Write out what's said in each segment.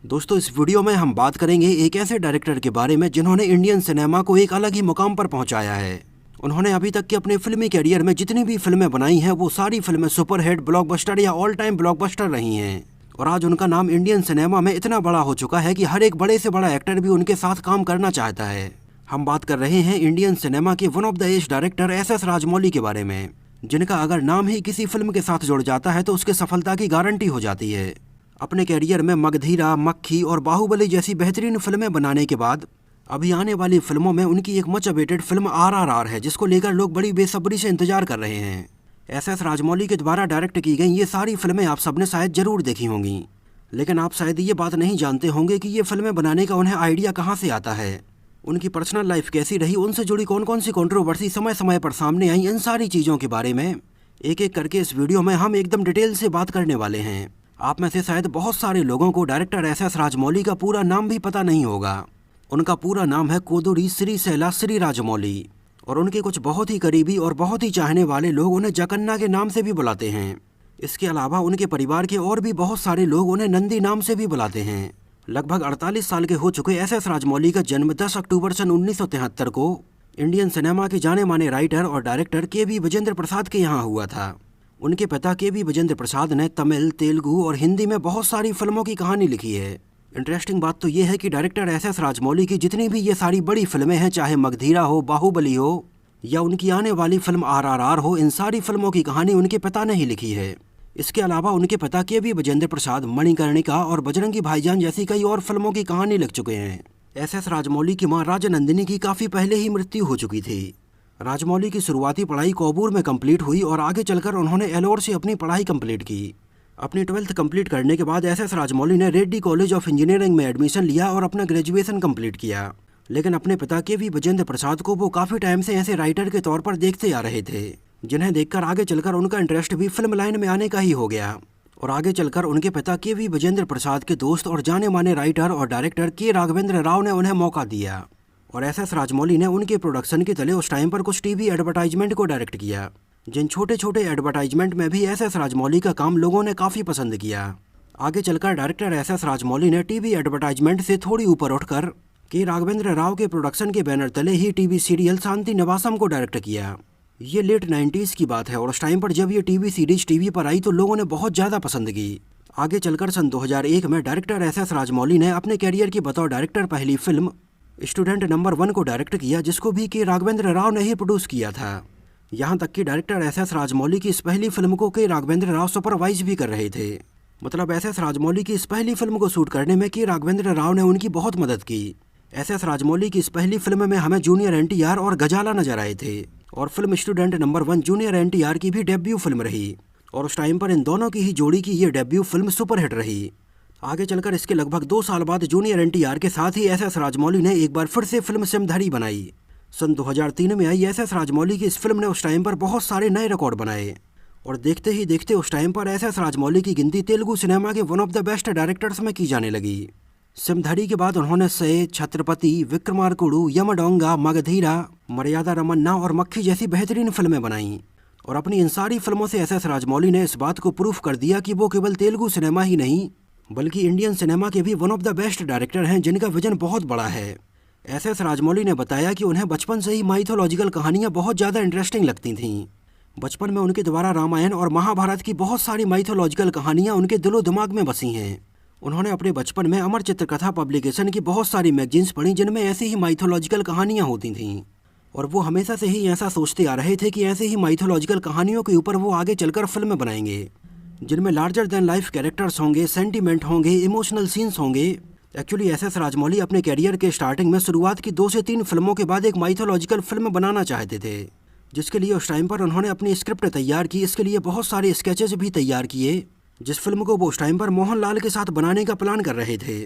दोस्तों, इस वीडियो में हम बात करेंगे एक ऐसे डायरेक्टर के बारे में जिन्होंने इंडियन सिनेमा को एक अलग ही मुकाम पर पहुंचाया है। उन्होंने अभी तक के अपने फिल्मी कैरियर में जितनी भी फिल्में बनाई हैं वो सारी फिल्में सुपरहिट, ब्लॉकबस्टर या ऑल टाइम ब्लॉकबस्टर रही हैं। और आज उनका नाम इंडियन सिनेमा में इतना बड़ा हो चुका है कि हर एक बड़े से बड़ा एक्टर भी उनके साथ काम करना चाहता है। हम बात कर रहे हैं इंडियन सिनेमा के one of the ace director S Rajamouli के बारे में, जिनका अगर नाम ही किसी फिल्म के साथ जुड़ जाता है तो उसके सफलता की गारंटी हो जाती है। अपने कैरियर में मगधीरा, मक्खी और बाहुबली जैसी बेहतरीन फिल्में बनाने के बाद अभी आने वाली फिल्मों में उनकी एक मच अवेटेड फिल्म RRR है, जिसको लेकर लोग बड़ी बेसब्री से इंतजार कर रहे हैं। एस राजमौली के द्वारा डायरेक्ट की गई ये सारी फिल्में आप सबने शायद जरूर देखी होंगी, लेकिन आप शायद ये बात नहीं जानते होंगे कि ये फिल्में बनाने का उन्हें आइडिया कहाँ से आता है, उनकी पर्सनल लाइफ कैसी रही, उनसे जुड़ी कौन कौन सी कंट्रोवर्सी समय समय पर सामने आई। इन सारी चीज़ों के बारे में एक एक करके इस वीडियो में हम एकदम डिटेल से बात करने वाले हैं। आप में से शायद बहुत सारे लोगों को डायरेक्टर एस राजमौली का पूरा नाम भी पता नहीं होगा। उनका पूरा नाम है कोदुरी श्री शैला श्री राजमौली, और उनके कुछ बहुत ही करीबी और बहुत ही चाहने वाले लोग उन्हें जकन्ना के नाम से भी बुलाते हैं। इसके अलावा उनके परिवार के और भी बहुत सारे लोग उन्हें नंदी नाम से भी बुलाते हैं। लगभग 48 साल के हो चुके एस राजमौली का जन्म 10 अक्टूबर सन 1973 को इंडियन सिनेमा के जाने माने राइटर और डायरेक्टर के.वी. विजेंद्र प्रसाद के यहाँ हुआ था। उनके पिता के.वी. विजेंद्र प्रसाद ने तमिल, तेलुगु और हिंदी में बहुत सारी फिल्मों की कहानी लिखी है। इंटरेस्टिंग बात तो ये है कि डायरेक्टर एस राजमौली की जितनी भी ये सारी बड़ी फिल्में हैं, चाहे मगधीरा हो, बाहुबली हो या उनकी आने वाली फिल्म RRR हो, इन सारी फिल्मों की कहानी उनके पिता ने ही लिखी है। इसके अलावा उनके पिता के.वी. विजेंद्र प्रसाद मणिकर्णिका और बजरंगी भाईजान जैसी कई और फिल्मों की कहानी लिख चुके हैं। एस राजमौली की मां राजनंदिनी की काफ़ी पहले ही मृत्यु हो चुकी थी। राजमौली की शुरुआती पढ़ाई कोबूर में कंप्लीट हुई और आगे चलकर उन्होंने एलोर से अपनी पढ़ाई कंप्लीट की। अपनी 12th कंप्लीट करने के बाद एस राजमौली ने रेड्डी कॉलेज ऑफ इंजीनियरिंग में एडमिशन लिया और अपना ग्रेजुएशन कंप्लीट किया। लेकिन अपने पिता के.वी. विजेंद्र प्रसाद को वो काफ़ी टाइम से ऐसे राइटर के तौर पर देखते आ रहे थे, जिन्हें देखकर आगे चलकर उनका इंटरेस्ट भी फिल्म लाइन में आने का ही हो गया। और आगे चलकर उनके पिता के.वी. विजेंद्र प्रसाद के दोस्त और जाने माने राइटर और डायरेक्टर के. राघवेंद्र राव ने उन्हें मौका दिया और एस राजमौली ने उनके प्रोडक्शन के तले उस टाइम पर कुछ टीवी एडवर्टाइजमेंट को डायरेक्ट किया। जिन छोटे छोटे एडवर्टाइजमेंट में भी एस राजमौली का काम लोगों ने काफ़ी पसंद किया। आगे चलकर डायरेक्टर एस राजमौली ने टीवी एडवर्टाइजमेंट से थोड़ी ऊपर उठकर के. राघवेंद्र राव के प्रोडक्शन के बैनर तले ही टीवी सीरियल शांति निवासम को डायरेक्ट किया। ये लेट 90s की बात है और उस टाइम पर जब ये टीवी सीरीज टीवी पर आई तो लोगों ने बहुत ज़्यादा पसंद की। आगे चलकर सन 2001 में डायरेक्टर एस राजमौली ने अपने कैरियर की बतौर डायरेक्टर पहली फिल्म स्टूडेंट नंबर 1 को डायरेक्ट किया, जिसको भी के. राघवेंद्र राव ने ही प्रोड्यूस किया था। यहाँ तक कि डायरेक्टर एस राजमौली की इस पहली फिल्म को के. राघवेंद्र राव सुपरवाइज भी कर रहे थे। मतलब एस राजमौली की इस पहली फिल्म को शूट करने में के. राघवेंद्र राव ने उनकी बहुत मदद की। एस राजमौली की इस पहली फिल्म में हमें जूनियर NTR और गजाला नजर आए थे, और film student number 1 junior NTR की भी डेब्यू फिल्म रही, और उस टाइम पर इन दोनों की ही जोड़ी की ये डेब्यू फिल्म सुपरहिट रही। आगे चलकर इसके लगभग 2 साल बाद जूनियर NTR के साथ ही एस राजमौली ने एक बार फिर से फिल्म सिमधड़ी बनाई। सन 2003 में आई एस राजमौली की इस फिल्म ने उस टाइम पर बहुत सारे नए रिकॉर्ड बनाए, और देखते ही देखते उस टाइम पर एस राजमौली की गिनती तेलुगु सिनेमा के one of the best directors में की जाने लगी। सिमधड़ी के बाद उन्होंने से, छत्रपति, विक्रमार्कुडु, यमडोंगा, मगधीरा, मर्यादा रमन्ना और मक्खी जैसी बेहतरीन फिल्में बनाईं। और अपनी इन सारी फिल्मों से एस राजमौली ने इस बात को प्रूफ कर दिया कि वो केवल तेलुगु सिनेमा ही नहीं बल्कि इंडियन सिनेमा के भी one of the best director हैं, जिनका विजन बहुत बड़ा है। एस राजमौली ने बताया कि उन्हें बचपन से ही माइथोलॉजिकल कहानियाँ बहुत ज़्यादा इंटरेस्टिंग लगती थीं। बचपन में उनके द्वारा रामायण और महाभारत की बहुत सारी माइथोलॉजिकल कहानियाँ उनके दिलो दिमाग में बसी हैं। उन्होंने अपने बचपन में अमर चित्रकथा पब्लिकेशन की बहुत सारी मैगजीन्स पढ़ी, जिनमें ऐसी ही माइथोलॉजिकल कहानियाँ होती थीं, और वो हमेशा से ही ऐसा सोचते आ रहे थे कि ऐसे ही माइथोलॉजिकल कहानियों के ऊपर वो आगे चलकर फिल्म बनाएंगे, जिनमें लार्जर देन लाइफ कैरेक्टर्स होंगे, सेंटीमेंट होंगे, इमोशनल सीन्स होंगे। एक्चुअली एस राजमौली अपने कैरियर के स्टार्टिंग में शुरुआत की 2 से 3 फिल्मों के बाद एक माइथोलॉजिकल फिल्म बनाना चाहते थे, जिसके लिए उस टाइम पर उन्होंने अपनी स्क्रिप्ट तैयार की। इसके लिए बहुत सारे स्केचेस भी तैयार किए, जिस फिल्म को वो उस टाइम पर मोहनलाल के साथ बनाने का प्लान कर रहे थे।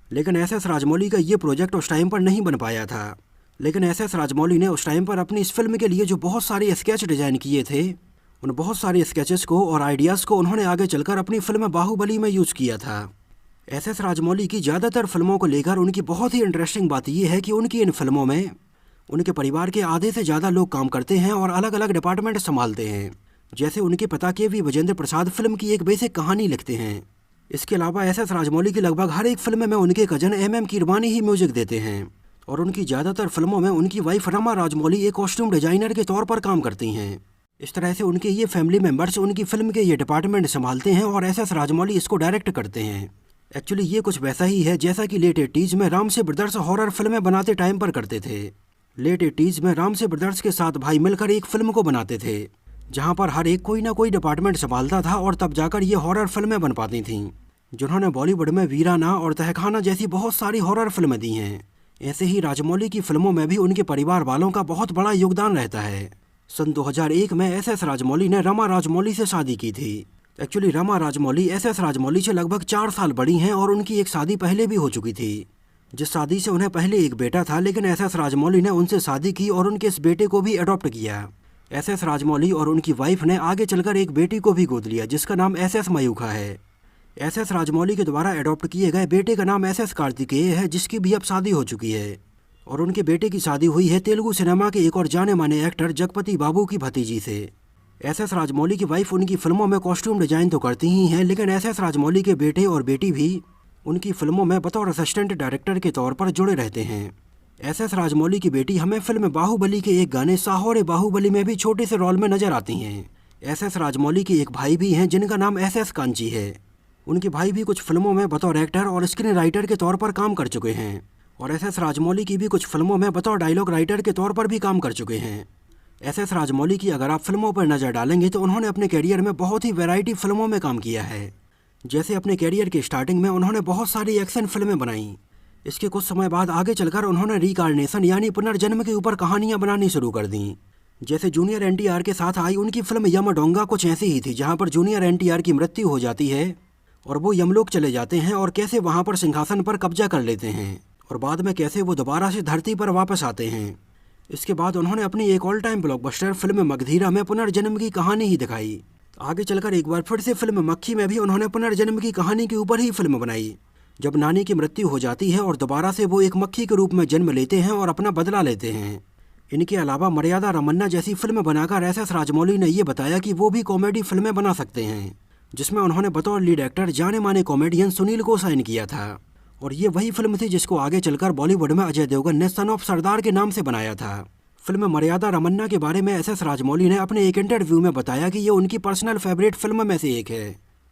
लेकिन एस राजमौली का ये प्रोजेक्ट उस टाइम पर नहीं बन पाया था। लेकिन एस राजमौली ने उस टाइम पर अपनी इस फिल्म के लिए जो बहुत सारे स्केच डिजाइन किए थे, उन बहुत सारे स्केचेस को और आइडियाज़ को उन्होंने आगे चलकर अपनी फिल्म बाहुबली में यूज़ किया था। एस राजमौली की ज़्यादातर फिल्मों को लेकर उनकी बहुत ही इंटरेस्टिंग बात यह है कि उनकी इन फिल्मों में उनके परिवार के आधे से ज़्यादा लोग काम करते हैं और अलग अलग डिपार्टमेंट संभालते हैं। जैसे उनके पिता के.वी. विजेंद्र प्रसाद फिल्म की एक बेसिक कहानी लिखते हैं, इसके अलावा एस.एस. राजमौली की लगभग हर एक फिल्म में उनके कजन एम.एम. कीरवानी ही म्यूजिक देते हैं और उनकी ज़्यादातर फिल्मों में उनकी वाइफ रमा राजमौली एक कॉस्ट्यूम डिजाइनर के तौर पर काम करती हैं। इस तरह से उनके ये फैमिली मेंबर्स उनकी फिल्म के ये डिपार्टमेंट संभालते हैं और एस.एस. राजमौली इसको डायरेक्ट करते हैं। एक्चुअली ये कुछ वैसा ही है जैसा कि लेट 80s में रामसे ब्रदर्स हॉरर फिल्में बनाते टाइम पर करते थे। लेट 80s में रामसे ब्रदर्स के 7 भाई मिलकर एक फिल्म को बनाते थे, जहाँ पर हर एक कोई ना कोई डिपार्टमेंट संभालता था और तब जाकर ये हॉरर फिल्में बन पाती थीं, जिन्होंने बॉलीवुड में वीराना और तहखाना जैसी बहुत सारी हॉरर फिल्में दी हैं। ऐसे ही राजमौली की फिल्मों में भी उनके परिवार वालों का बहुत बड़ा योगदान रहता है। सन 2001 में एस.एस. राजमौली ने रमा राजमौली से शादी की थी। Actually Rama Rajamouli S S. राजमौली से लगभग 4 साल बड़ी हैं और उनकी एक शादी पहले भी हो चुकी थी, जिस शादी से उन्हें पहले एक बेटा था, लेकिन एस.एस. राजमौली ने उनसे शादी की और उनके इस बेटे को भी अडॉप्ट किया। एस.एस. राजमौली और उनकी वाइफ ने आगे चलकर एक बेटी को भी गोद लिया जिसका नाम एस.एस. मयूखा है। एस.एस. राजमौली के द्वारा अडॉप्ट किए गए बेटे का नाम एस.एस. कार्तिकेय है, जिसकी भी अब शादी हो चुकी है और उनके बेटे की शादी हुई है तेलुगु सिनेमा के एक और जाने माने एक्टर जगपति बाबू की भतीजी से। एस.एस. राजमौली की वाइफ उनकी फिल्मों में कॉस्ट्यूम डिजाइन तो करती ही हैं, लेकिन एस.एस. राजमौली के बेटे और बेटी भी उनकी फिल्मों में बतौर असिस्टेंट डायरेक्टर के तौर पर जुड़े रहते हैं। एस.एस. राजमौली की बेटी हमें फिल्म बाहुबली के एक गाने साहोरे बाहुबली में भी छोटे से रोल में नजर आती हैं। एस.एस. राजमौली के एक भाई भी हैं जिनका नाम एस.एस. कांची है। उनके भाई भी कुछ फिल्मों में बतौर एक्टर और स्क्रीन राइटर के तौर पर काम कर चुके हैं और एस.एस. राजमौली की भी कुछ फिल्मों में बतौर डायलॉग राइटर के तौर पर भी काम कर चुके हैं। एस.एस. राजमौली की अगर आप फिल्मों पर नज़र डालेंगे तो उन्होंने अपने कैरियर में बहुत ही वैरायटी फिल्मों में काम किया है। जैसे अपने कैरियर की स्टार्टिंग में उन्होंने बहुत सारी एक्शन फिल्में बनाई। इसके कुछ समय बाद आगे चलकर उन्होंने रिकार्नेशन यानी पुनर्जन्म के ऊपर कहानियां बनानी शुरू कर दी। जैसे जूनियर एन.टी.आर. के साथ आई उनकी फिल्म यमडोंगा कुछ ऐसी ही थी, जहाँ पर जूनियर एन.टी.आर. की मृत्यु हो जाती है और वो यमलोक चले जाते हैं और कैसे वहाँ पर सिंहासन पर कब्जा कर लेते हैं और बाद में कैसे वो दोबारा से धरती पर वापस आते हैं। इसके बाद उन्होंने अपनी एक all time blockbuster film Magadheera में पुनर्जन्म की कहानी ही दिखाई। आगे चलकर एक बार फिर से फिल्म मक्खी में भी उन्होंने पुनर्जन्म की कहानी के ऊपर ही फिल्म बनाई, जब नानी की मृत्यु हो जाती है और दोबारा से वो एक मक्खी के रूप में जन्म लेते हैं और अपना बदला लेते हैं। इनके अलावा मर्यादा रमन्ना जैसी फिल्म बनाकर एस.एस. राजमौली ने ये बताया कि वो भी कॉमेडी फिल्में बना सकते हैं, जिसमें उन्होंने बतौर लीड एक्टर जाने माने कॉमेडियन सुनील को साइन किया था और ये वही फिल्म थी जिसको आगे चलकर बॉलीवुड में अजय देवगन ने सन ऑफ सरदार के नाम से बनाया था। फिल्म मर्यादा रमन्ना के बारे में एस.एस. राजमौली ने अपने एक इंटरव्यू में बताया कि ये उनकी पर्सनल फेवरेट फिल्म में से एक है।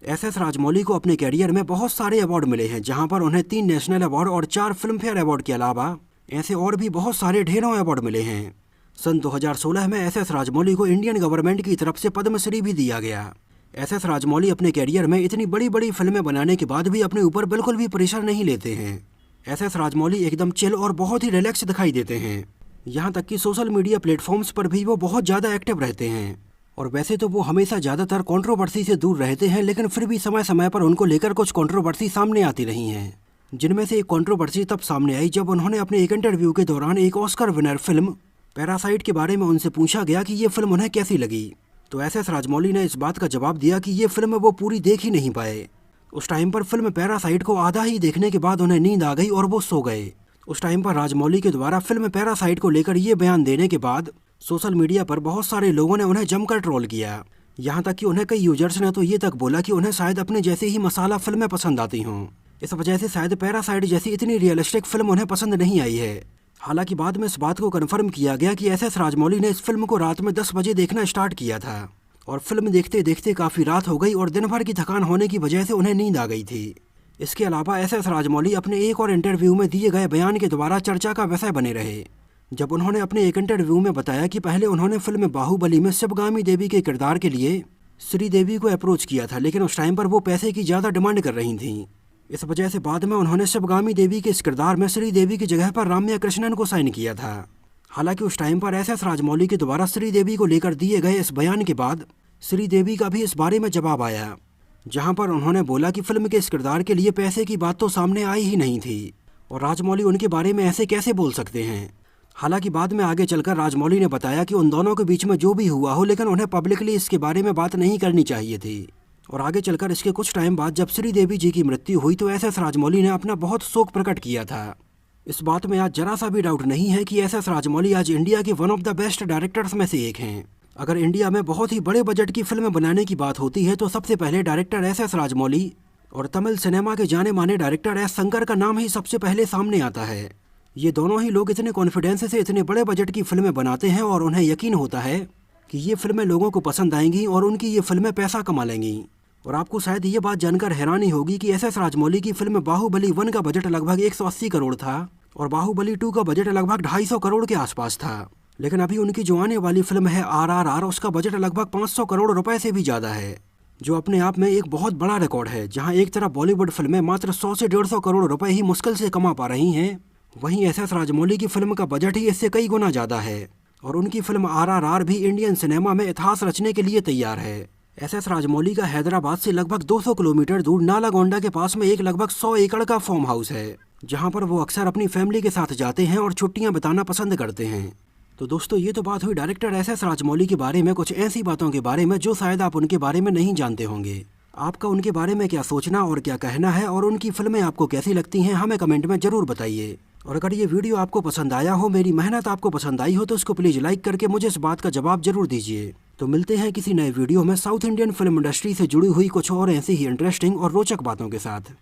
एस.एस. राजमौली को अपने कैरियर में बहुत सारे अवार्ड मिले हैं, जहां पर उन्हें 3 नेशनल अवार्ड और 4 फिल्म फेयर अवार्ड के अलावा ऐसे और भी बहुत सारे ढेरों अवार्ड मिले हैं। सन 2016 में एस.एस. राजमौली को इंडियन गवर्नमेंट की तरफ से पद्मश्री भी दिया गया। एस.एस. राजमौली अपने कैरियर में इतनी बड़ी बड़ी फिल्में बनाने के बाद भी अपने ऊपर बिल्कुल भी प्रेशर नहीं लेते हैं। एस.एस. राजमौली एकदम चिल और बहुत ही रिलैक्स दिखाई देते हैं। यहाँ तक कि सोशल मीडिया प्लेटफॉर्म्स पर भी वो बहुत ज़्यादा एक्टिव रहते हैं और वैसे तो वो हमेशा ज़्यादातर कंट्रोवर्सी से दूर रहते हैं, लेकिन फिर भी समय समय पर उनको लेकर कुछ कंट्रोवर्सी सामने आती रही हैं। जिनमें से एक कंट्रोवर्सी तब सामने आई जब उन्होंने अपने एक इंटरव्यू के दौरान एक ऑस्कर विनर फिल्म पैरासाइट के बारे में उनसे पूछा गया कि ये फिल्म उन्हें कैसी लगी, तो एस.एस. राजमौली ने इस बात का जवाब दिया कि ये फिल्म वो पूरी देख ही नहीं पाए। उस टाइम पर फिल्म पैरासाइट को आधा ही देखने के बाद उन्हें नींद आ गई और वो सो गए। उस टाइम पर राजमौली के द्वारा फिल्म पैरासाइट को लेकर ये बयान देने के बाद सोशल मीडिया पर बहुत सारे लोगों ने उन्हें जमकर ट्रोल किया। यहाँ तक कि उन्हें कई यूजर्स ने तो ये तक बोला कि उन्हें शायद अपने जैसे ही मसाला फिल्में पसंद आती हों, इस वजह से शायद पैरासाइट जैसी इतनी रियलिस्टिक फिल्म उन्हें पसंद नहीं आई है। हालांकि बाद में इस बात को कन्फर्म किया गया कि एस.एस. राजमौली ने इस फिल्म को रात में 10 बजे देखना स्टार्ट किया था और फिल्म देखते देखते काफ़ी रात हो गई और दिन भर की थकान होने की वजह से उन्हें नींद आ गई थी। इसके अलावा एस.एस. राजमौली अपने एक और इंटरव्यू में दिए गए बयान के द्वारा चर्चा का विषय बने रहे, जब उन्होंने अपने एक इंटरव्यू में बताया कि पहले उन्होंने फिल्म बाहुबली में शिवगामी देवी के किरदार के लिए श्रीदेवी को अप्रोच किया था, लेकिन उस टाइम पर वो पैसे की ज़्यादा डिमांड कर रही थी। इस वजह से बाद में उन्होंने शिवगामी देवी के इस किरदार में श्रीदेवी की जगह पर राम्या कृष्णन को साइन किया था। हालांकि उस टाइम पर एस.एस. राजमौली के द्वारा श्रीदेवी को लेकर दिए गए इस बयान के बाद श्रीदेवी का भी इस बारे में जवाब आया, जहां पर उन्होंने बोला कि फिल्म के इस किरदार के लिए पैसे की बात तो सामने आई ही नहीं थी और राजमौली उनके बारे में ऐसे कैसे बोल सकते हैं। हालांकि बाद में आगे चलकर राजमौली ने बताया कि उन दोनों के बीच में जो भी हुआ हो, लेकिन उन्हें पब्लिकली इसके बारे में बात नहीं करनी चाहिए थी। और आगे चलकर इसके कुछ टाइम बाद जब श्रीदेवी जी की मृत्यु हुई तो एस.एस. राजमौली ने अपना बहुत शोक प्रकट किया था। इस बात में आज जरा सा भी डाउट नहीं है कि एस.एस. राजमौली आज इंडिया के one of the best directors में से एक हैं। अगर इंडिया में बहुत ही बड़े बजट की फिल्म बनाने की बात होती है तो सबसे पहले डायरेक्टर एस.एस. राजमौली और तमिल सिनेमा के जाने माने डायरेक्टर एस शंकर का नाम ही सबसे पहले सामने आता है। ये दोनों ही लोग इतने कॉन्फिडेंस से इतने बड़े बजट की फिल्में बनाते हैं और उन्हें यकीन होता है कि ये फिल्में लोगों को पसंद आएंगी और उनकी ये फिल्में पैसा कमा लेंगी। और आपको शायद ये बात जानकर हैरानी होगी कि एस एस राजमौली की फिल्म बाहुबली 1 का बजट लगभग 180 करोड़ था और बाहुबली 2 का बजट लगभग 250 करोड़ के आसपास था। लेकिन अभी उनकी जो आने वाली फिल्म है RRR, उसका बजट लगभग 500 करोड़ रुपए से भी ज़्यादा है, जो अपने आप में एक बहुत बड़ा रिकॉर्ड है। जहां एक तरफ बॉलीवुड फिल्में मात्र 100 से 150 करोड़ रुपए ही मुश्किल से कमा पा रही हैं, वहीं एस एस राजमौली की फिल्म का बजट ही इससे कई गुना ज़्यादा है और उनकी फिल्म RRR भी इंडियन सिनेमा में इतिहास रचने के लिए तैयार है। एस एस राजमौली का हैदराबाद से लगभग 200 किलोमीटर दूर नालागोंडा के पास में एक लगभग 100 एकड़ का फार्म हाउस है, जहां पर वो अक्सर अपनी फैमिली के साथ जाते हैं और छुट्टियां बिताना पसंद करते हैं। तो दोस्तों, ये तो बात हुई डायरेक्टर एस एस राजमौली के बारे में, कुछ ऐसी बातों के बारे में जो शायद आप उनके बारे में नहीं जानते होंगे। आपका उनके बारे में क्या सोचना और क्या कहना है और उनकी फिल्में आपको कैसी लगती हैं, हमें कमेंट में ज़रूर बताइए। और अगर ये वीडियो आपको पसंद आया हो, मेरी मेहनत आपको पसंद आई हो, तो इसको प्लीज़ लाइक करके मुझे इस बात का जवाब जरूर दीजिए। तो मिलते हैं किसी नए वीडियो में साउथ इंडियन फिल्म इंडस्ट्री से जुड़ी हुई कुछ और ऐसी ही इंटरेस्टिंग और रोचक बातों के साथ।